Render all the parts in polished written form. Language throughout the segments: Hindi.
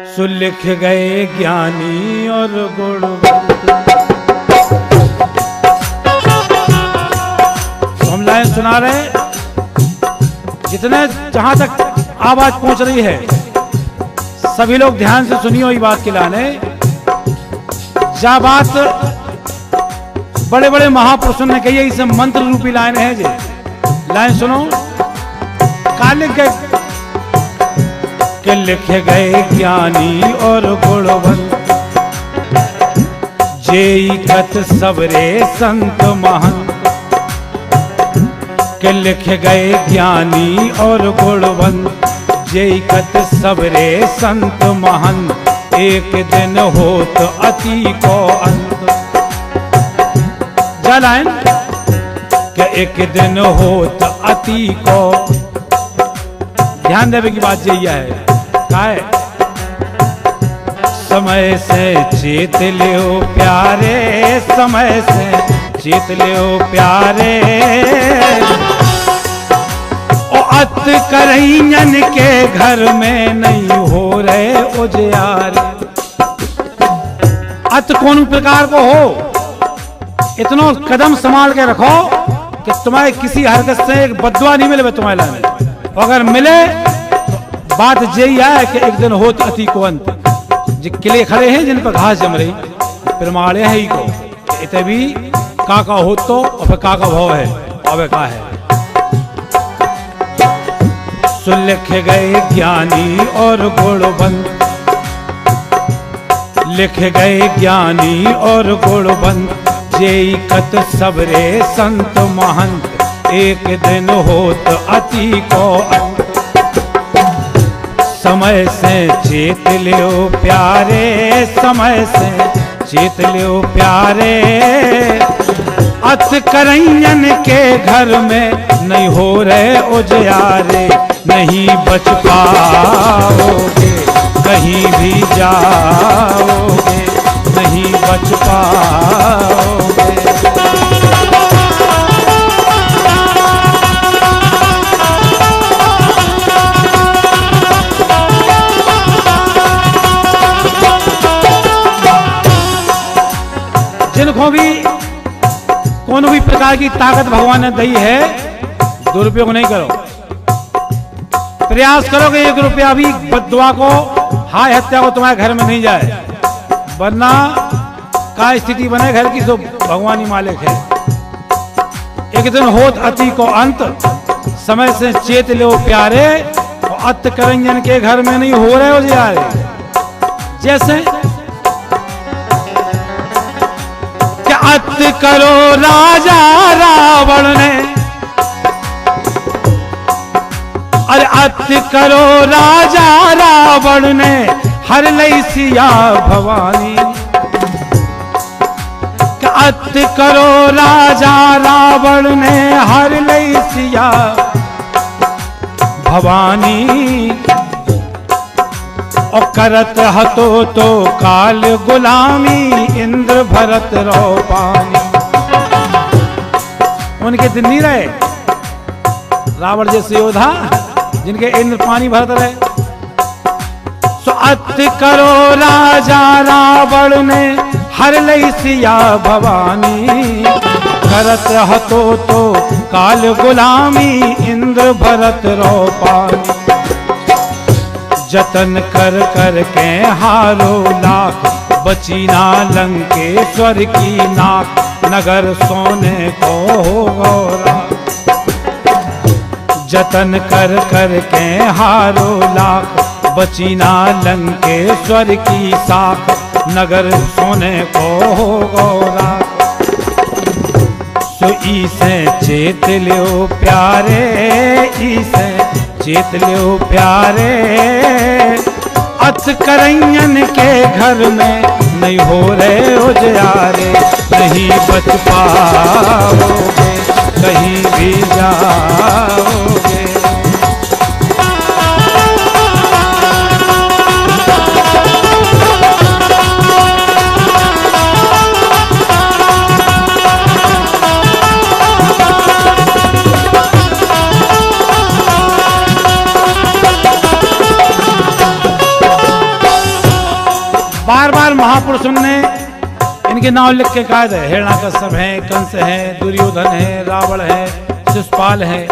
सुलिख गए ज्ञानी और गुणवंत। तो हम लाइन सुना रहे, जितने जहां तक आवाज पहुंच रही है सभी लोग ध्यान से सुनियो। ये बात खिलाने जा बात बड़े बड़े महापुरुषों ने कही है, इसे मंत्र रूपी लाइन है जी। लाइन सुनो। कालिक के लिखे गए ज्ञानी और गुणवंत, जेई कत सबरे संत महंत। के लिखे गए ज्ञानी और गुणवंत, जेई कत सबरे संत महंत। एक दिन होत अति को अंत। जा लाइन के एक दिन होत अति को। ध्यान देवे की बात यही है। काय समय से चेत लियो प्यारे, समय से चेत लियो प्यारे। ओ अत करैयन के घर में नहीं हो रहे उजियारे। अत कौन प्रकार को हो, इतना कदम संभाल के रखो कि तुम्हारे किसी हरकत से एक बददुआ नहीं मिले तुम्हारे लाने। अगर मिले तो बात यही है कि एक दिन होत अति को अंत। जो किले खड़े हैं जिन पर घास जम रही, प्रमाणे है ही को इतने भी काका हो तो और फिर काका भाव है अब का है। सुलिख गए ज्ञानी और गुणवंत, लिख गए ज्ञानी और गुणवंत। जेई कत सबरे संत महंत, एक दिन होत अति को अंत। समय से चेत लियो प्यारे, समय से चेत लियो प्यारे। अत करैयन के घर में नहीं हो रहे उजियारे। नहीं बच पाओगे कहीं भी जाओगे, नहीं बच पाओगे। जिनको भी कोनो भी प्रकार की ताकत भगवान ने दी है, दुरुपयोग नहीं करो। प्रयास करो कि 1 रुपया भी बद्दुआ को, हाय हत्या को तुम्हारे घर में नहीं जाए, वरना का स्थिति बने घर की, तो भगवान ही मालिक है। एक दिन होत अति को अंत, समय से चेत लो प्यारे। और अत करंजन के घर में नहीं हो रहे उजियारे। जैसे कि अत करो राजा रावण ने, अरे अत करो राजा रावण ने, हर लई सिया भवानी। अत करो राजा रावण ने, हर लई सिया भवानी। और करत हतो तो काल गुलामी, इंद्र भरत रो पानी। उनके दिन नहीं रहे रावण जैसे योद्धा जिनके इंद्र पानी भरत रहे। सो अत करो राजा रावण ने, हर लई सिया भवानी। करत हतो तो काल गुलामी, इंद्र भरत रो पानी। जतन कर कर के हारो लाख, बची ना लंकेश्वर की नाक। नगर सोने को हो गौरा, जतन कर कर के हारो लाख। बची ना लंकेश्वर की साख, नगर सोने को हो गौरा। सो इसे चेत लियो प्यारे, इसे चेत लियो प्यारे। अत करैयन के घर में नहीं हो रहे उजियारे। नहीं बच पाओगे कहीं भी जाओगे। अर्जुन ने इनके नाम लिख के कहा है, हिरण्याकश्यप है, कंस है, दुर्योधन है, रावण है, शिशुपाल है,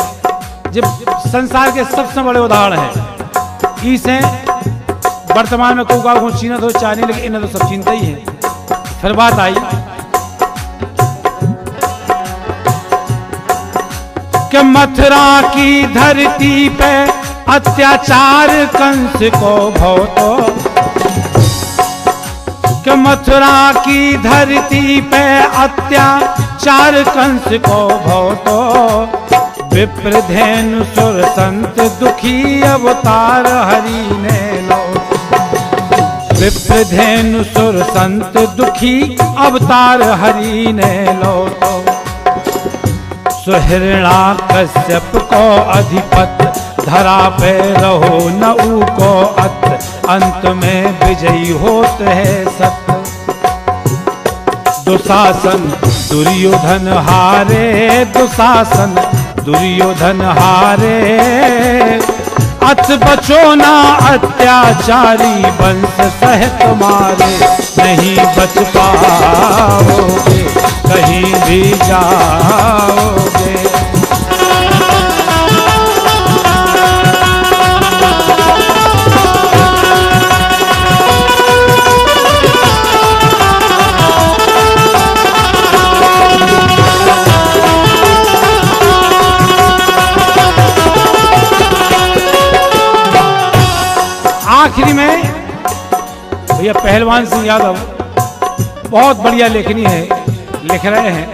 जब संसार के सबसे बड़े उदाहरण हैं। इसे वर्तमान में को चीनत हो चाहे नहीं, लेकिन इन्हें तो सब चीनता ही है। फिर बात आई कि मथुरा की धरती पे अत्याचार कंस को भौतो, कि मथुरा की धरती पे अत्याचार कंस को भौतो, विप्रधेनु सुर संत दुखी अवतार हरि ने लो, विप्रधेनु सुर संत दुखी अवतार हरि ने लो। सुहिरण्याकश्यप को अधिपत धरा पे रहो न को अत, अंत में विजयी होते है सत्य। दुशासन दुर्योधन हारे, दुशासन दुर्योधन हारे, अत बचो ना अत्याचारी वंश सहित मारे, नहीं बच पाओगे कहीं भी जाओगे। आखिरी में भैया पहलवान सिंह यादव बहुत बढ़िया लेखनी है, लिख रहे हैं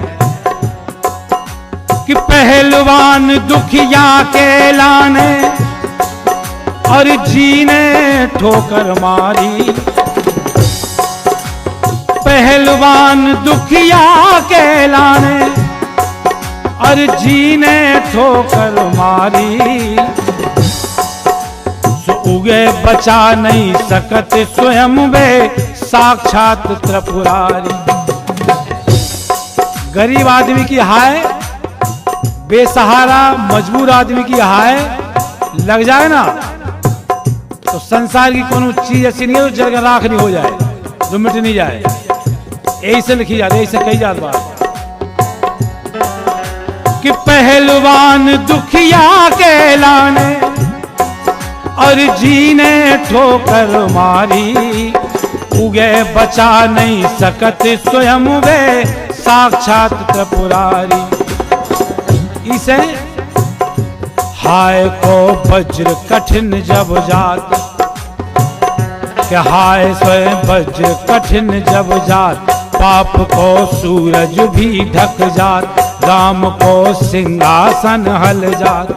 कि पहलवान दुखिया के लाने और जीने ठोकर मारी, पहलवान दुखिया के लाने और जीने ठोकर मारी, उगे बचा नहीं सकत स्वयं वे साक्षात त्रिपुरारी। गरीब आदमी की हाय, बेसहारा मजबूर आदमी की हाय लग जाए ना तो संसार की कोनो चीज ऐसी नहीं है जो जल राख नहीं हो जाए, जो मिट नहीं जाए। ऐसे लिखी जाती, ऐसे कही जात बात कि पहलवान दुखिया के लाने और जीने ठोकर मारी, उगे बचा नहीं सकत स्वयं वे साक्षात त्रिपुरारी। इसे हाय को वज्र कठिन जब जात, कि हाय स्वयं वज्र कठिन जब जात, पाप को सूरज भी ढक जात, राम को सिंहासन हल जात।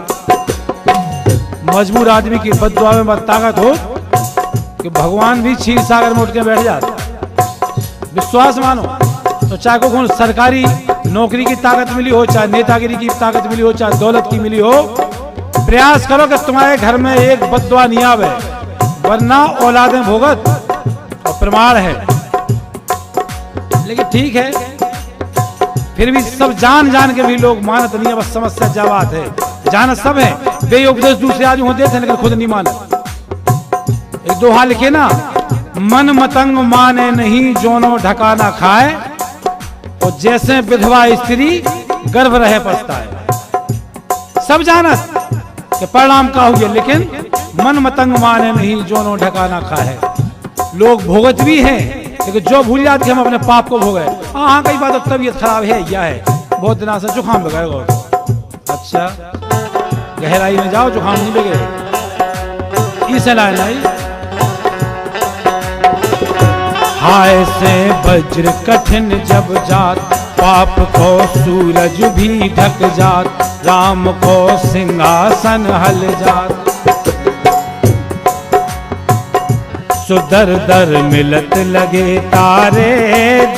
मजबूर आदमी की बद्दुआ में मत ताकत हो कि भगवान भी क्षीर सागर में उठ के बैठ जाते। विश्वास मानो तो चाहे को सरकारी नौकरी की ताकत मिली हो, चाहे नेतागिरी की ताकत मिली हो, चाहे दौलत की मिली हो, प्रयास करो कि तुम्हारे घर में एक बद्दुआ नहीं आवे, वरना औलादें भोगत और प्रमाण है। लेकिन ठीक है, फिर भी सब जान जान के भी लोग मानत नहीं है। बस समस्या क्या बात है, जानत सब है, वे उपदेश दूसरे आदमी होते थे लेकिन खुद नहीं मानत। एक दोहा लिखे ना, मन मतंग माने नहीं जोनो ढकाना खाए, और जैसे विधवा स्त्री गर्भ रहे पछताए। सब जानत कि परिणाम का हुआ, लेकिन मन मतंग माने नहीं जोनो ढकाना खाए। लोग भोगत भी हैं, लेकिन जो भूल जाते हम अपने पाप को भोगे। हाँ कई बात तबीयत खराब है, या है बहुत दिनों से जुकाम लगाएगा। अच्छा गहराई में जाओ, जुकाम नहीं लगे, इसे लाए नहीं। हाय से वज्र कठिन जब जात, पाप को सूरज भी ढक जात, राम को सिंहासन हल जात। सुदर दर मिलत लगे तारे,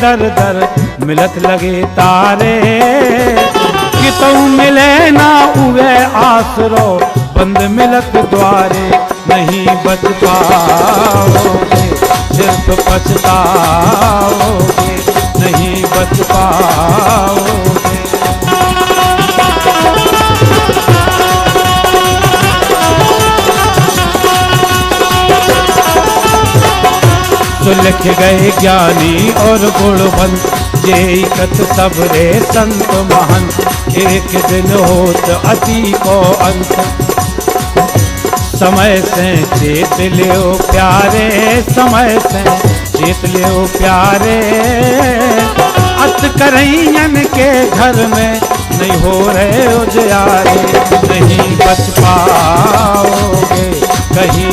दर दर मिलत लगे तारे, कि तुम मिले ना उवे आसरो, बंद मिलत द्वारे, नहीं बच पाओगे सिर्फ पछताओगे, नहीं बच पाओगे। सुलख गए ज्ञानी और गुणवंत, जे कथ सब रे संत महंत, एक दिन होत अति को अंत। समय से चेत लियो प्यारे, समय से चेत लियो प्यारे, अत करैयन के घर में नहीं हो रहे उजियारे, नहीं बच पाओगे कहीं